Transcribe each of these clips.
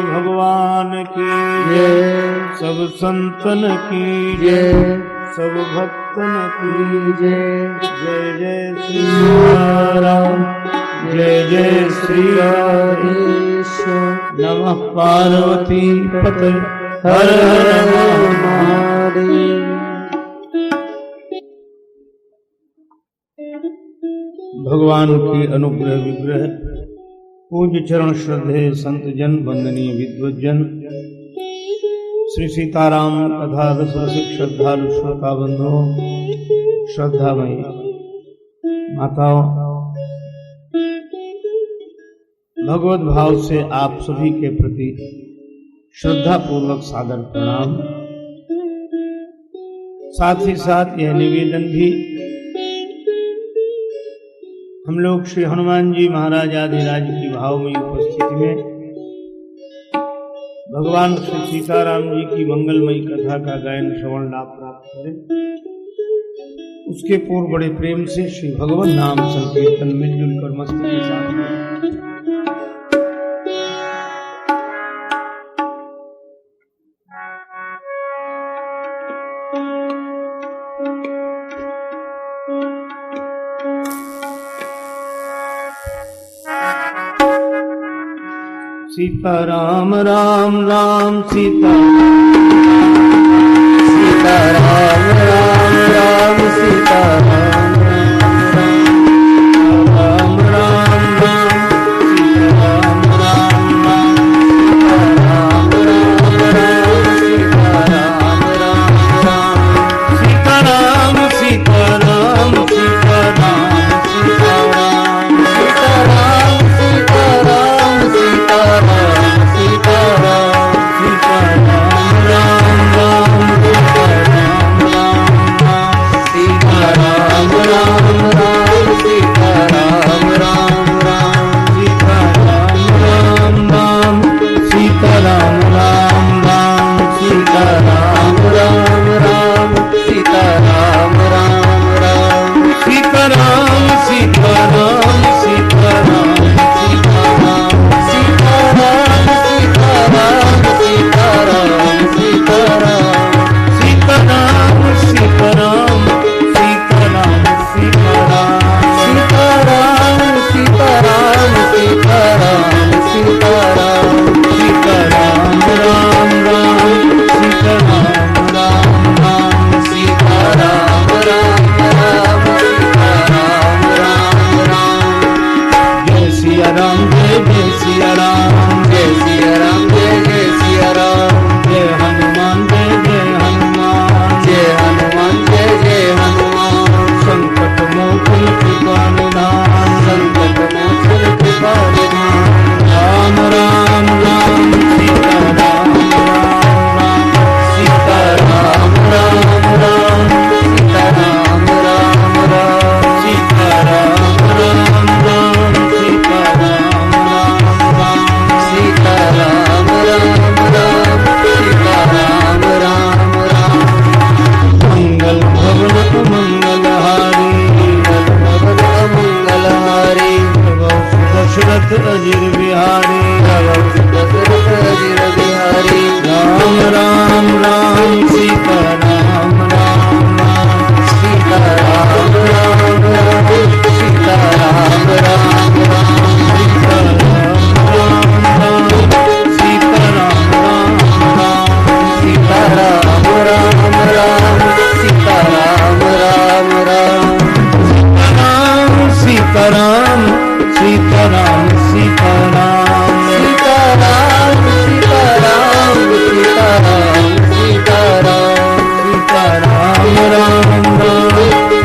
भगवान की जय, सब संतन की जय, सब भक्तन की जय। जय जय श्री राम, जय जय श्री राधेश्वर। नमः पार्वती पते हर हर महादेव। भगवान की अनुग्रह विग्रह पूज्य चरण श्रद्धे संत जन वंदनीय विद्वजन श्री सीताराम कथा रस रसिक श्रद्धालु श्रोता बंधुओं, श्रद्धामयी माताओं, भगवत भाव से आप सभी के प्रति श्रद्धा पूर्वक सादर प्रणाम। साथ ही साथ यह निवेदन भी हम लोग श्री हनुमान जी महाराज आदिराज की भावमयी उपस्थिति में भगवान श्री सीताराम जी की मंगलमयी कथा का गायन श्रवण लाभ प्राप्त करें, उसके पूर्व बड़े प्रेम से श्री भगवान नाम संकीर्तन मिलजुल कर मस्ती के साथ सीता राम राम राम सीता, सीता राम राम राम, सीता राम राम राम राम, सीता राम राम राम, सीता राम सीता राम, सीता राम सीता राम, सीता राम, सीता राम, सीता राम, सीता राम, सीता राम राम राम, सीता राम राम राम, सीता राम राम राम, सीता राम राम राम, सीता राम राम राम, सीता राम राम राम, सीता राम राम राम, सीता राम सीता राम, सीता राम सीता राम, सीता राम, सीता राम, सीता राम, सीता राम, सीता राम सीता राम, सीता राम सीता राम, सीता राम, सीता राम, सीता राम, सीता राम, सीता राम राम राम, सीता राम राम राम, सीता राम राम राम, सीता राम राम राम। जय सिया राम, जय सिया राम, जय सिया राम, जय सिया राम, जय हनुमान, जय हनुमान, जय हनुमान, जय हनुमान, संकट मोचन कृपा निधान, संकट मोचन कृपा निधान। राम राम राम, सीता राम राम राम, सीता राम राम राम, सीता राम राम राम, सीता राम राम राम, सीता राम राम राम, सीता राम राम राम, सीता राम राम राम। मंगल भवन मंगलहारी, मंगल मंगलहारी, दशरथ अजिर बिहारी, दशरथ अजिर बिहारी। राम राम राम, सीता राम राम राम, सीता राम राम राम, सीता राम राम राम, सीता राम राम राम, सीता राम राम राम, सीता राम राम राम, सीता राम राम राम, सीता राम सीता राम, सीता राम सीता राम, सीता राम, सीता राम, सीता राम, सीता राम राम राम,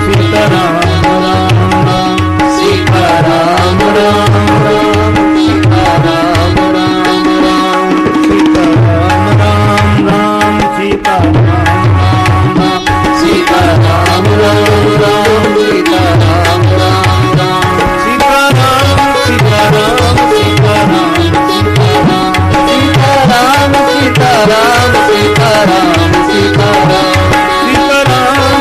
सीता राम राम राम, सीता राम राम राम, सीता राम राम राम, सीता राम राम राम, सीता राम राम राम, सीता राम राम राम, सीता राम राम राम, सीता राम सीता राम, सीता राम सीता राम, सीता राम, सीता राम, सीता राम, सीता राम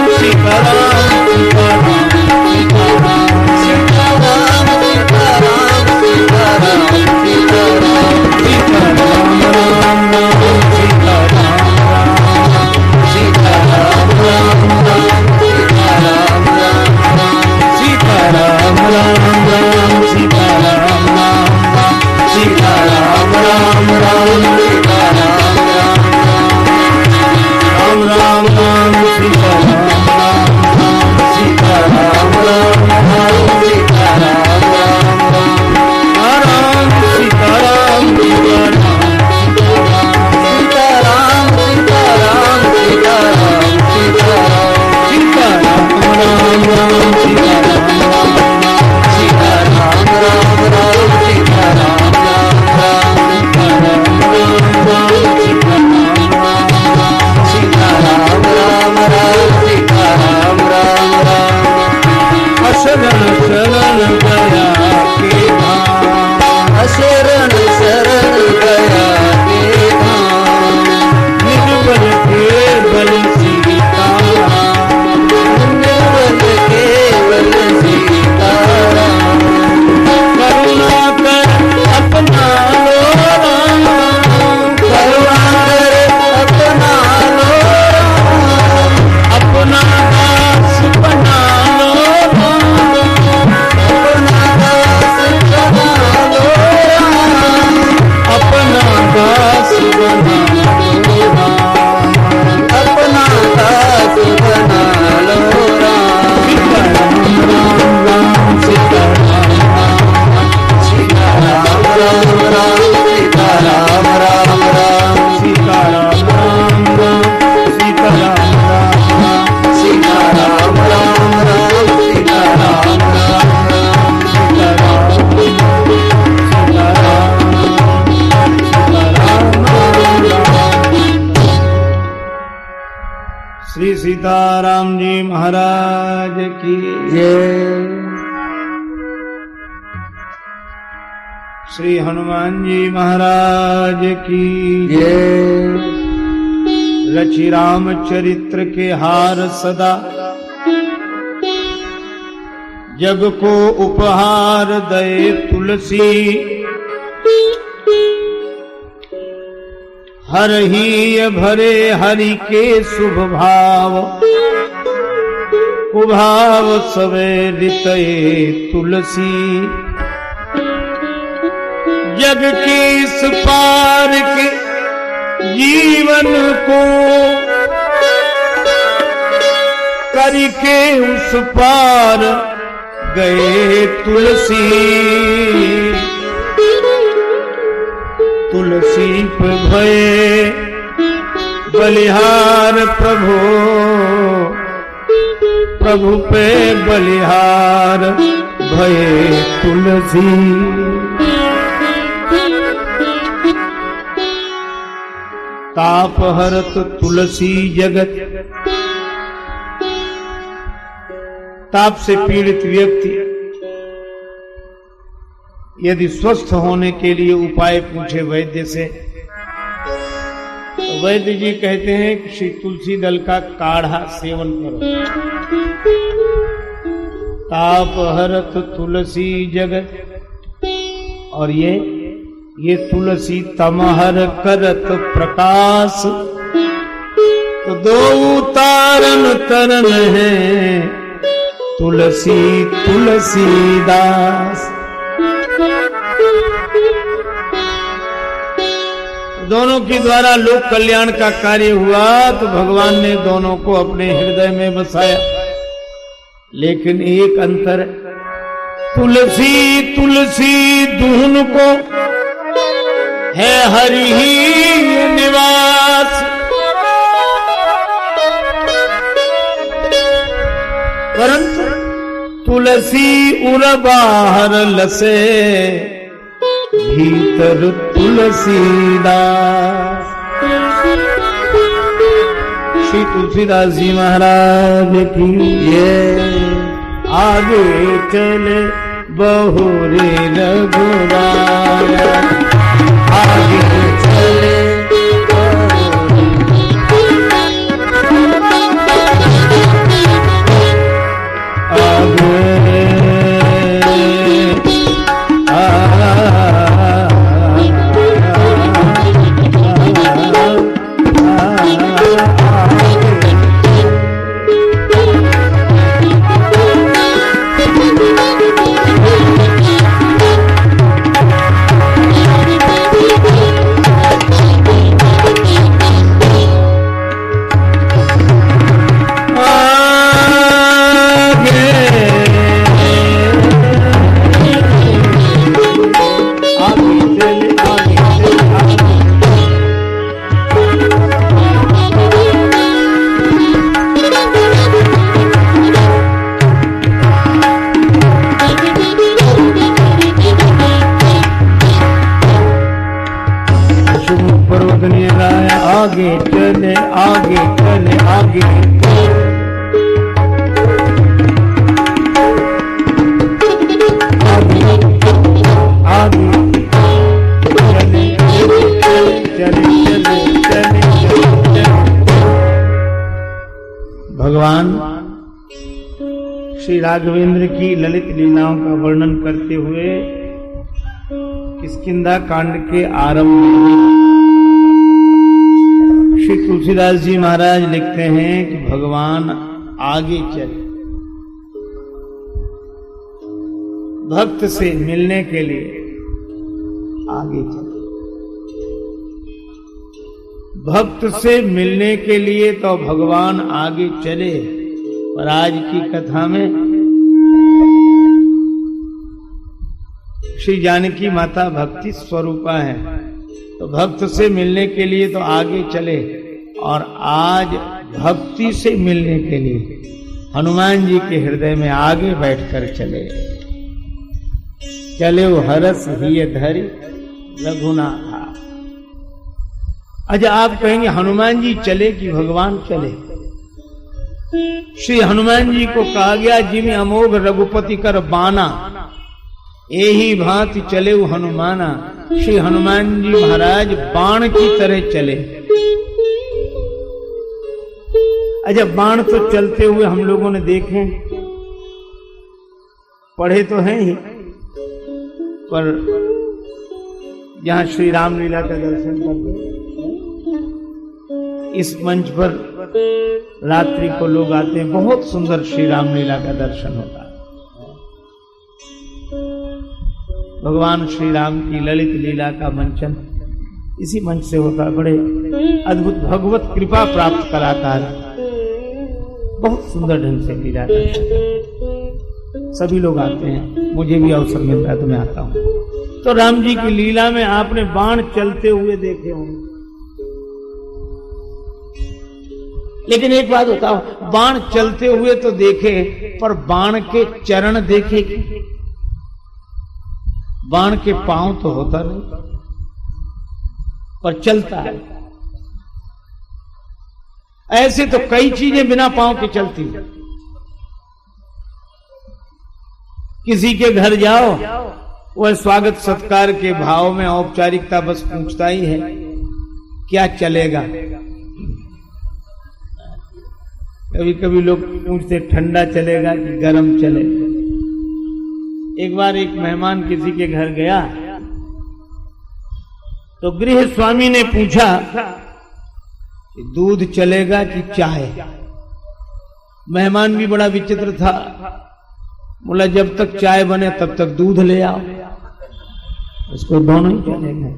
सीताराम जी महाराज की जय। श्री हनुमान जी महाराज की जय। रचि राम चरित्र के हार सदा, जग को उपहार दे तुलसी। हर ही भरे हरि के शुभ भाव, उभाव सवे रितये तुलसी। जग के इस पार के जीवन को, करके उस पार गए तुलसी। तुलसी पे भये बलिहार प्रभु, प्रभु पे बलिहार भये तुलसी। ताप हरत तुलसी जगत, ताप से पीड़ित व्यक्ति यदि स्वस्थ होने के लिए उपाय पूछे वैद्य से, तो वैद्य जी कहते हैं कि श्री तुलसी दल का काढ़ा सेवन करो। ताप हरत तुलसी जगत, और ये तुलसी तमहर करत प्रकाश। तो दो तारन तरन है तुलसी तुलसीदास। दोनों के द्वारा लोक कल्याण का कार्य हुआ, तो भगवान ने दोनों को अपने हृदय में बसाया। लेकिन एक अंतर, तुलसी तुलसी दुहन को है हरि ही निवास। परंतु तुलसी उर बाहर लसे, भीतर तुलसीदास। श्री तुलसीदास जी महाराज की जय। आगे चले बहुरे रघुराय, आगे चले आगे चले आगे चले आगे। आगे चले चले चले चले। भगवान श्री राघवेंद्र की ललित लीलाओं का वर्णन करते हुए किष्किंधा कांड के आरंभ में श्री तुलसीदास जी महाराज लिखते हैं कि भगवान आगे चले, भक्त से मिलने के लिए आगे चले। भक्त से मिलने के लिए तो भगवान आगे चले, पर आज की कथा में श्री जानकी माता भक्ति स्वरूपा है, तो भक्त से मिलने के लिए तो आगे चले। और आज भक्ति से मिलने के लिए हनुमान जी के हृदय में आगे बैठकर चले। चले वो हरस ही धरि रघुनाथा। अच्छा, आप कहेंगे हनुमान जी चले कि भगवान चले? श्री हनुमान जी को कहा गया जिम अमोघ रघुपति कर बाना, यही भांति चले वो हनुमाना। श्री हनुमान जी महाराज बाण की तरह चले। अच्छा, बाण तो चलते हुए हम लोगों ने देखे, पढ़े तो हैं ही, पर जहां श्री रामलीला का दर्शन करते, इस मंच पर रात्रि को लोग आते हैं, बहुत सुंदर श्री रामलीला का दर्शन होता है। भगवान श्री राम की ललित लीला का मंचन इसी मंच से होता है। बड़े अद्भुत भगवत कृपा प्राप्त कलाकार, बहुत सुंदर ढंग से लीला दर्शन, सभी लोग आते हैं, मुझे भी अवसर मिलता है तो मैं आता हूं। तो राम जी की लीला में आपने बाण चलते हुए देखे होंगे, लेकिन एक बात बताओ, बाण चलते हुए तो देखे, पर बाण के चरण देखे? बाण के पांव तो होता नहीं, पर चलता है। ऐसे तो कई चीजें बिना पांव के चलती। किसी के घर जाओ, वह स्वागत सत्कार के भाव में औपचारिकता बस पूछता ही है क्या चलेगा। कभी कभी लोग पूछते ठंडा चलेगा कि गर्म चलेगा। एक बार एक मेहमान किसी के घर गया तो गृह स्वामी ने पूछा कि दूध चलेगा कि चाय। मेहमान भी बड़ा विचित्र था, बोला जब तक चाय बने तब तक दूध ले आओ। उसको दोनों ही चलेगा।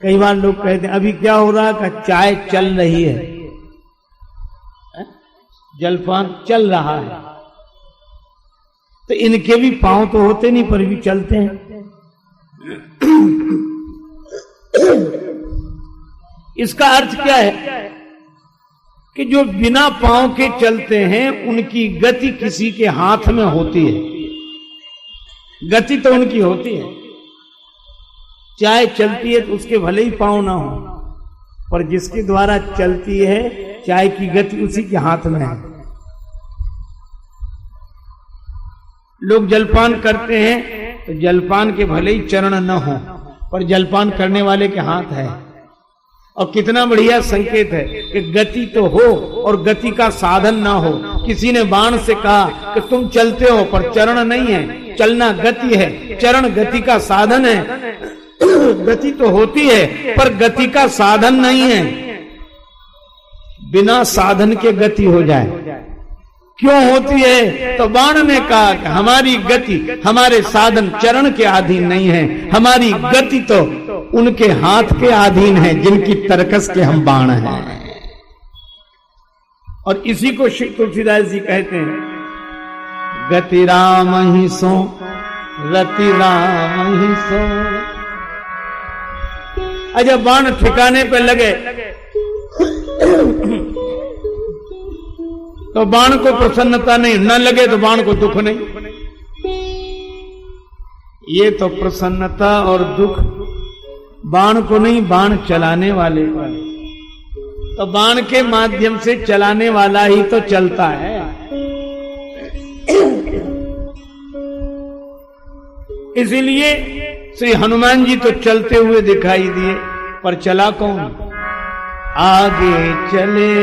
कई बार लोग कहते हैं अभी क्या हो रहा है, चाय चल रही है, जलपान चल रहा है। तो इनके भी पांव तो होते नहीं, पर भी चलते हैं। इसका अर्थ क्या है कि जो बिना पांव के चलते हैं उनकी गति किसी के हाथ में होती है। गति तो उनकी होती है। चाय चलती है तो उसके भले ही पांव ना हो, पर जिसके द्वारा चलती है चाय की गति उसी के हाथ में है। लोग जलपान करते हैं तो जलपान के भले ही चरण न हो, पर जलपान करने वाले के हाथ है। और कितना बढ़िया संकेत है कि गति तो हो और गति का साधन ना हो। किसी ने बाण से कहा कि तुम चलते हो पर चरण नहीं है, चलना गति है, चरण गति का साधन है। गति तो होती है पर गति का साधन नहीं है। बिना साधन के गति हो जाए क्यों होती है? तो बाण ने कहा कि हमारी गति हमारे साधन चरण के अधीन नहीं है, हमारी गति तो उनके हाथ के अधीन है जिनकी तरकस के हम बाण हैं। और इसी को श्री तुलसीदास जी कहते हैं, गति राम ही सो रति राम ही सो। अच्छा, बाण ठिकाने पे लगे तो बाण को प्रसन्नता नहीं, न लगे तो बाण को दुख नहीं। ये तो प्रसन्नता और दुख बाण को नहीं, बाण चलाने वाले को। तो बाण के माध्यम से चलाने वाला ही तो चलता है। इसीलिए श्री हनुमान जी तो चलते हुए दिखाई दिए, पर चला कौन? आगे चले।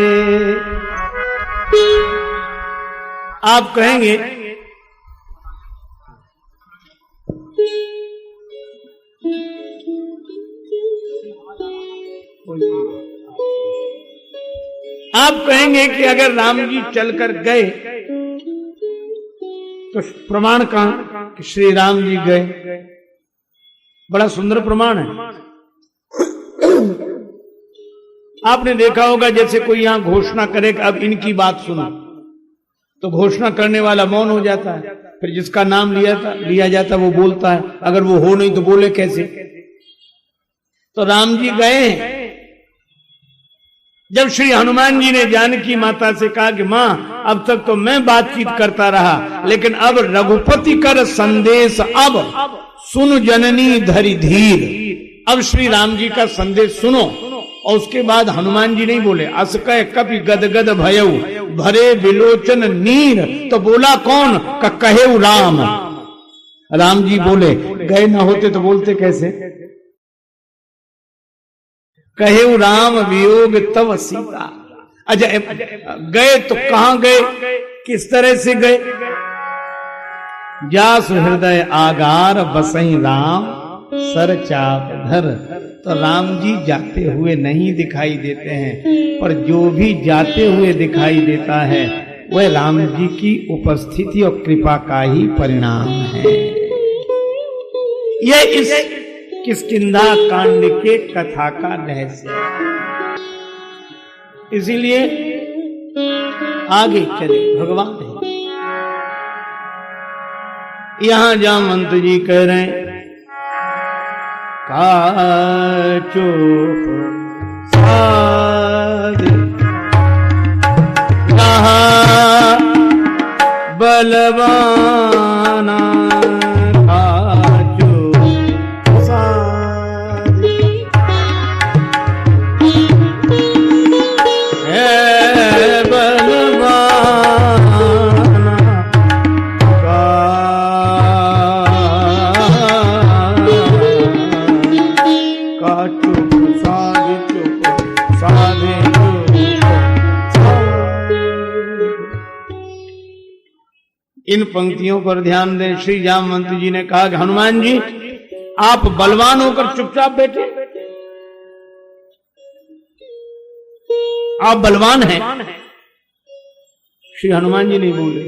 आप कहेंगे कि अगर राम जी चलकर गए तो प्रमाण कहां कि श्री राम जी गए? बड़ा सुंदर प्रमाण है। आपने देखा होगा जैसे कोई यहां घोषणा करे कि अब इनकी बात सुनो, तो घोषणा करने वाला मौन हो जाता है, फिर जिसका नाम लिया जाता वो बोलता है। अगर वो हो नहीं तो बोले कैसे? तो राम जी गए। जब श्री हनुमान जी ने जानकी माता से कहा कि मां अब तक तो मैं बातचीत करता रहा, लेकिन अब रघुपति कर संदेश अब सुन जननी धरि धीर। अब श्री राम जी का संदेश सुनो। और उसके बाद हनुमान जी नहीं बोले, अस कह कपि गदगद भयऊ भरे विलोचन नीर। तो बोला कौन? कहेऊ राम। राम जी बोले, गए ना होते तो बोलते कैसे? कहेऊ राम वियोग तव सीता। अच्छा, गए तो कहां गए, किस तरह से गए? जास हृदय आगार बसई राम सर चाप धर। तो राम जी जाते हुए नहीं दिखाई देते हैं, पर जो भी जाते हुए दिखाई देता है वह राम जी की उपस्थिति और कृपा का ही परिणाम है। यह इस किष्किंधा कांड के कथा का रहस्य है। इसीलिए आगे चले भगवान है। यहां जामवंत जी कह रहे हैं, काचो साध रहा बलवाना, काचो साध है बलवाना, इन पंक्तियों पर ध्यान दें। श्री जामवंत जी ने कहा कि हनुमान जी आप बलवान होकर चुपचाप बैठे, आप बलवान हैं। श्री हनुमान जी नहीं बोले,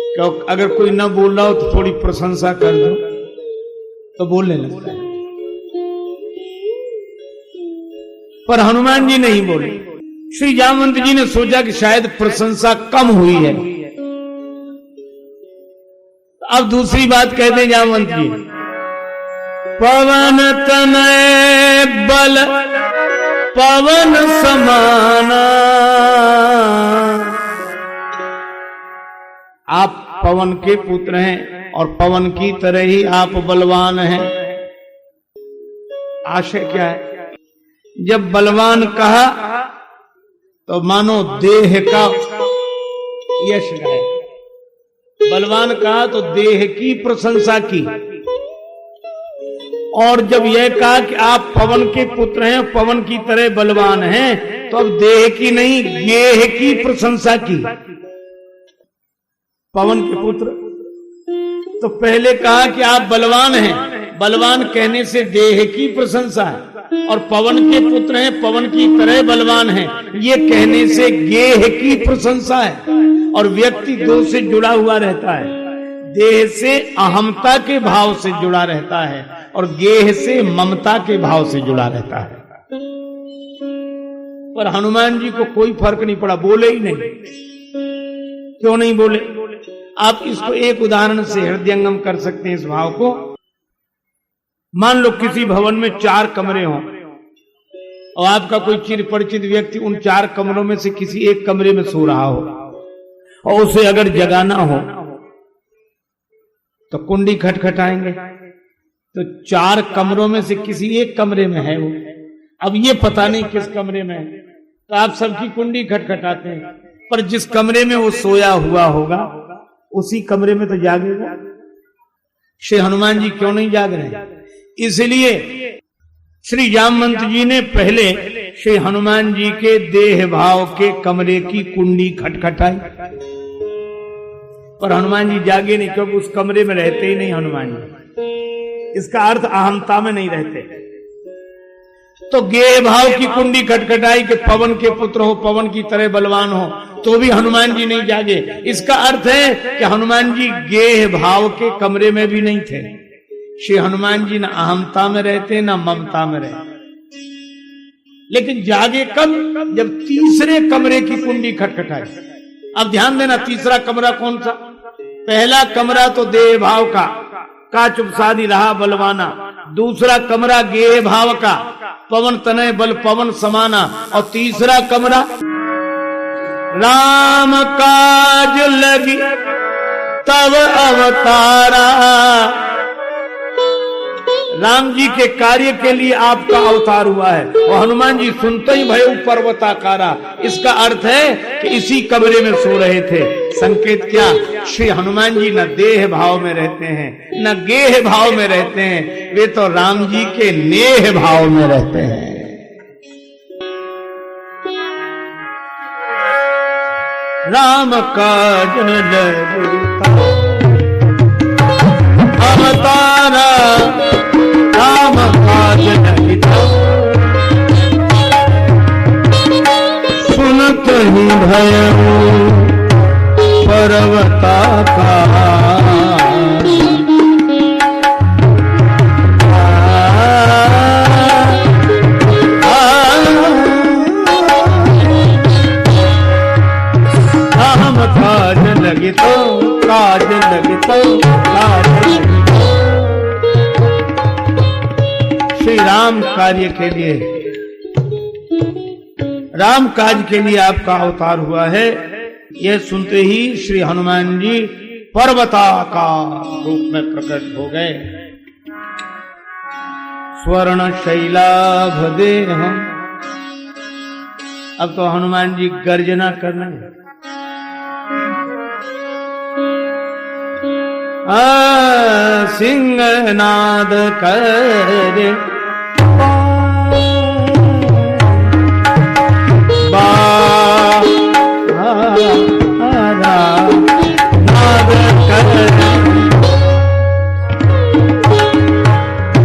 क्योंकि अगर कोई ना बोल रहा हो तो थोड़ी प्रशंसा कर दो तो बोलने लगता है, पर हनुमान जी नहीं बोले। श्री जामवंत जी ने सोचा कि शायद प्रशंसा कम हुई है। अब दूसरी बात कहते हैं जामवंत जी, पवन तनय बल पवन समाना। आप पवन के पुत्र हैं और पवन की तरह ही आप बलवान हैं। आशय क्या है? जब बलवान कहा तो मानो देह का यश गाया, बलवान कहा तो देह की प्रशंसा की, और जब यह कहा कि आप पवन के पुत्र हैं, पवन की तरह बलवान हैं, तो अब देह की नहीं गेह की प्रशंसा की। पवन के पुत्र, तो पहले कहा कि आप बलवान हैं, बलवान कहने से देह की प्रशंसा है, और पवन के पुत्र हैं, पवन की तरह बलवान हैं, ये कहने से गेह की प्रशंसा है। और व्यक्ति दो से जुड़ा हुआ रहता है, देह से अहमता के भाव से जुड़ा रहता है और गेह से ममता के भाव से जुड़ा रहता है। पर हनुमान जी को कोई फर्क नहीं पड़ा, बोले ही नहीं। क्यों नहीं बोले? आप इसको एक उदाहरण से हृदयंगम कर सकते हैं इस भाव को। मान लो किसी भवन में 4 कमरे हों और आपका कोई चिर परिचित व्यक्ति उन 4 कमरों में से किसी एक कमरे में सो रहा हो, और उसे अगर जगाना हो तो कुंडी खटखटाएंगे, तो 4 कमरों में से किसी एक कमरे में है वो, अब ये पता नहीं किस कमरे में है, तो आप सबकी कुंडी खटखटाते हैं, पर जिस कमरे में वो सोया हुआ होगा उसी कमरे में तो जागेगा। श्री हनुमान जी क्यों नहीं जाग रहे? इसलिए श्री जामवंत जी ने पहले श्री हनुमान जी के देह भाव के कमरे की कुंडी खटखटाई, पर हनुमान जी जागे नहीं, क्योंकि उस कमरे में रहते ही नहीं हनुमान जी। इसका अर्थ अहमता में नहीं रहते। तो गेह भाव की कुंडी खटखटाई कि पवन के पुत्र हो, पवन की तरह बलवान हो, तो भी हनुमान जी नहीं जागे। इसका अर्थ है कि हनुमान जी गेह भाव के कमरे में भी नहीं थे। श्री हनुमान जी न अहमता में रहते न ममता में रहते, लेकिन जागे कब? जब तीसरे कमरे की कुंडी खटखटाई। अब ध्यान देना, तीसरा कमरा कौन सा? पहला कमरा तो देह भाव का चुप साधी रहा बलवाना, दूसरा कमरा गेह भाव का पवन तनय बल पवन समाना, और तीसरा कमरा राम काज लगी तब अवतारा, राम जी के कार्य के लिए आपका अवतार हुआ है। और हनुमान जी सुनते ही भय पर्वताकारा, इसका अर्थ है कि इसी कमरे में सो रहे थे। संकेत क्या? श्री हनुमान जी न देह भाव में रहते हैं न गेह भाव में रहते हैं, वे तो राम जी के नेह भाव में रहते हैं। राम काज अवतारा राम काज सुनत ही भय पर्वताकारा। राम काज लगे तो काज लगे तो काज लगे। श्री राम कार्य के लिए, राम काज के लिए आपका अवतार हुआ है। यह सुनते ही श्री हनुमान जी पर्वताकार रूप में प्रकट हो गए। स्वर्ण शैलाभ देहम, अब तो हनुमान जी गर्जना करने सिंहनाद करे नाद करे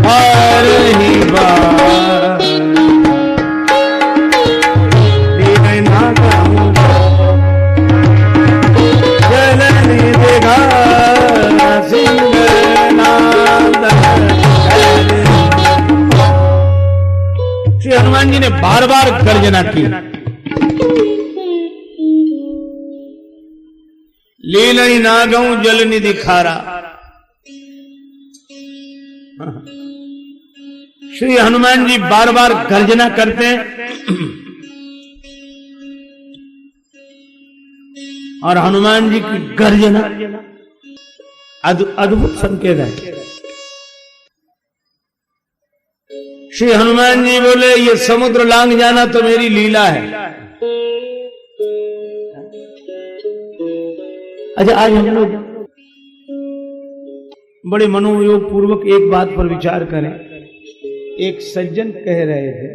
हर ही बार चलने देगा श्री हनुमान जी ने बार बार गर्जना की। लीलई नागऊ जल निधि खारा। श्री हनुमान जी बार बार गर्जना करते हैं और हनुमान जी की गर्जना अद्भुत संकेत है। श्री हनुमान जी बोले ये समुद्र लांग जाना तो मेरी लीला है। अच्छा, आज हम लोग बड़े मनोयोग पूर्वक एक बात पर विचार करें। एक सज्जन कह रहे थे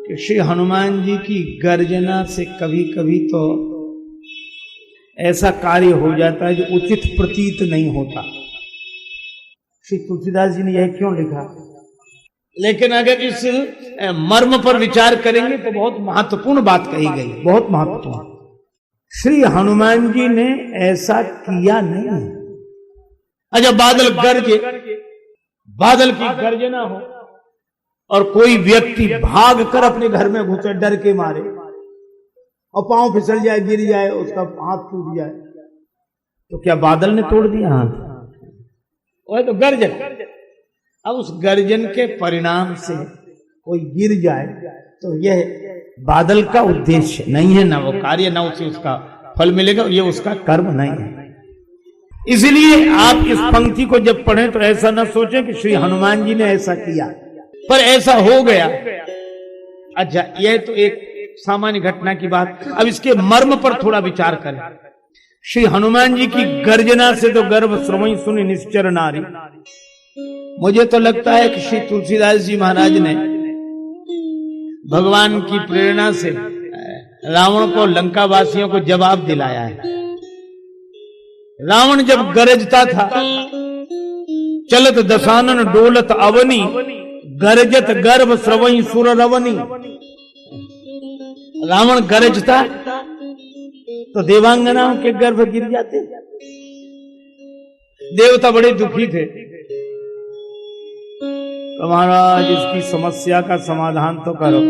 कि श्री हनुमान जी की गर्जना से कभी कभी तो ऐसा कार्य हो जाता है जो उचित प्रतीत नहीं होता। श्री तुलसीदास जी ने यह क्यों लिखा? लेकिन अगर इस मर्म पर विचार करेंगे तो बहुत महत्वपूर्ण बात कही गई, बहुत महत्वपूर्ण। श्री हनुमान जी ने ऐसा किया नहीं है। अच्छा, बादल गरजे, बादल की गर्जना हो और कोई व्यक्ति भाग कर अपने घर में घुसे डर के मारे और पांव फिसल जाए, गिर जाए, उसका हाथ टूट जाए, तो क्या बादल ने तोड़ दिया हाथ? वह तो गर्जन। अब उस गर्जन के परिणाम से कोई गिर जाए तो यह बादल का उद्देश्य नहीं है, ना वो कार्य, ना उसे उसका फल मिलेगा, ये उसका कर्म नहीं है। इसलिए आप इस पंक्ति को जब पढ़ें तो ऐसा ना सोचें कि श्री हनुमान जी ने ऐसा किया, पर ऐसा हो गया। अच्छा, यह तो एक सामान्य घटना की बात। अब इसके मर्म पर थोड़ा विचार करें। श्री हनुमान जी की गर्जना से तो गर्भ श्रवण सुनि निश्चर नारी। मुझे तो लगता है कि श्री तुलसीदास जी महाराज ने भगवान की प्रेरणा से रावण को, लंका वासियों को जवाब दिलाया है। रावण जब गरजता था, चलत दशानन डोलत अवनी, गरजत गर्भ श्रवई सुर रवनी। रावण गरजता तो देवांगनाओं के गर्भ गिर जाते। देवता बड़े दुखी थे। तो महाराज इसकी समस्या का समाधान तो करो।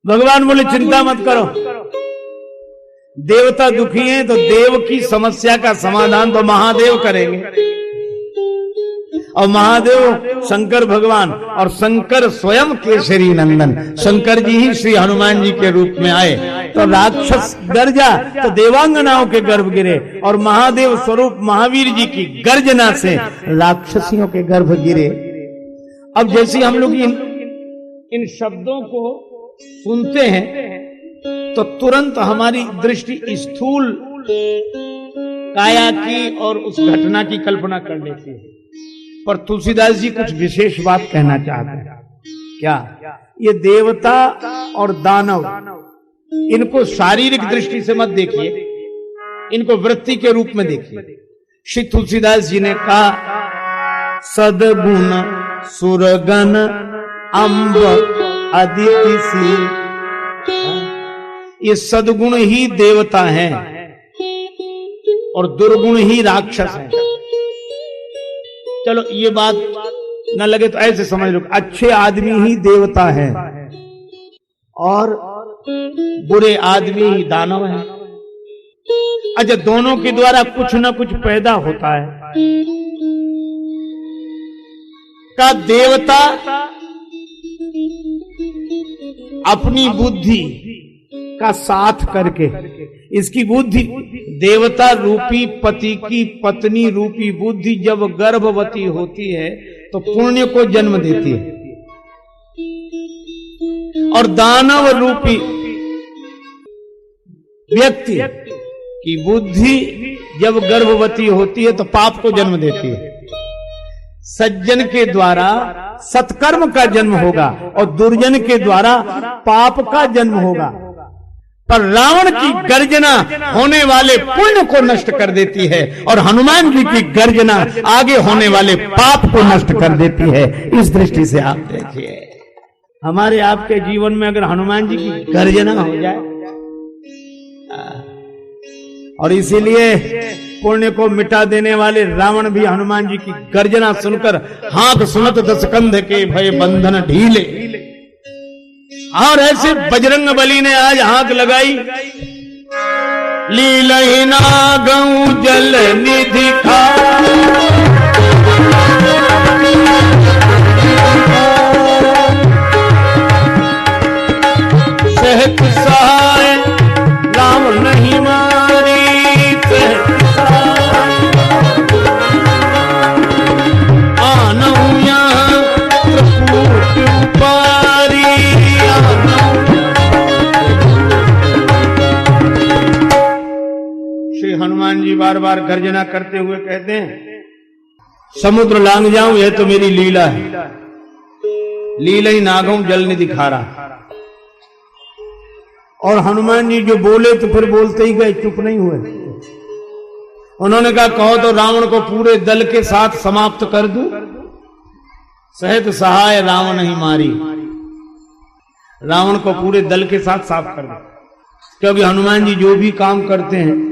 भगवान बोले चिंता मत करो, देवता दुखी हैं तो देव की समस्या का समाधान तो महादेव करेंगे। और महादेव शंकर भगवान और शंकर स्वयं केसरी नंदन, शंकर जी ही श्री हनुमान जी के रूप में आए। तो राक्षस गर्जा तो देवांगनाओं के गर्भ गिरे, और महादेव स्वरूप महावीर जी की गर्जना से राक्षसियों के गर्भ गिरे। अब जैसे हम लोग इन शब्दों को सुनते हैं तो तुरंत हमारी दृष्टि स्थूल काया की और उस घटना की कल्पना कर लेती है, पर तुलसीदास जी कुछ विशेष बात कहना चाहते हैं। क्या? ये देवता और दानव, इनको शारीरिक दृष्टि से मत देखिए, इनको वृत्ति के रूप में देखिए। श्री तुलसीदास जी ने कहा, सदगुण सुरगण अम्ब अदिति सी, ये सदगुण ही देवता हैं और दुर्गुण ही राक्षस हैं। चलो ये बात न लगे तो ऐसे समझ लो, अच्छे आदमी ही देवता है और बुरे आदमी ही दानव है। अच्छा, दोनों के द्वारा कुछ न कुछ पैदा होता है। का देवता अपनी बुद्धि का साथ करके, इसकी बुद्धि, देवता रूपी पति की पत्नी रूपी बुद्धि जब गर्भवती होती है तो पुण्य को जन्म देती है, और दानव रूपी व्यक्ति की बुद्धि जब गर्भवती होती है तो पाप को जन्म देती है। सज्जन के द्वारा सत्कर्म का जन्म होगा और दुर्जन के द्वारा पाप का जन्म होगा, पर रावण की गर्जना होने वाले पुण्य को नष्ट कर देती है और हनुमान जी की गर्जना आगे होने वाले पाप को नष्ट कर देती है। इस दृष्टि से आप देखिए, हमारे आपके जीवन में अगर हनुमान जी की गर्जना हो जाए, और इसीलिए पुण्य को मिटा देने वाले रावण भी हनुमान जी की गर्जना सुनकर हाथ सुनत दस कंध के भय बंधन ढीले, और ऐसे बजरंग बली ने आज हाथ लगाई, लीलहि नागऊ जल निधि सहत सहाय राम नहीं मारी, हनुमान जी बार बार गर्जना करते हुए कहते हैं, समुद्र लांग जाऊं यह तो मेरी लीला है, लीला ही नागों जल ने दिखा रहा। और हनुमान जी जो बोले तो फिर बोलते ही गए, चुप नहीं हुए। उन्होंने कहा, कहो तो रावण को पूरे दल के साथ समाप्त कर दूं, सहत सहाय रावण नहीं मारी, रावण को पूरे दल के साथ साफ कर दो। क्योंकि हनुमान जी जो भी काम करते हैं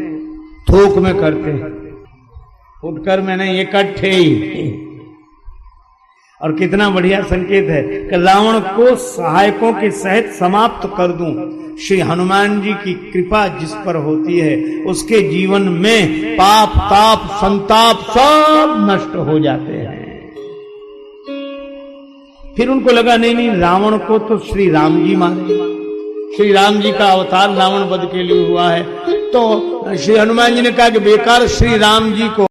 थोक में करते हैं, उठकर मैंने इकट्ठे ही। और कितना बढ़िया संकेत है कि रावण को सहायकों के सहित समाप्त कर दूं। श्री हनुमान जी की कृपा जिस पर होती है उसके जीवन में पाप ताप संताप सब नष्ट हो जाते हैं। फिर उनको लगा नहीं, रावण को तो श्री राम जी मारे, श्री राम जी का अवतार रावण वध के लिए हुआ है। तो श्री हनुमान जी ने कहा कि बेकार श्री राम जी को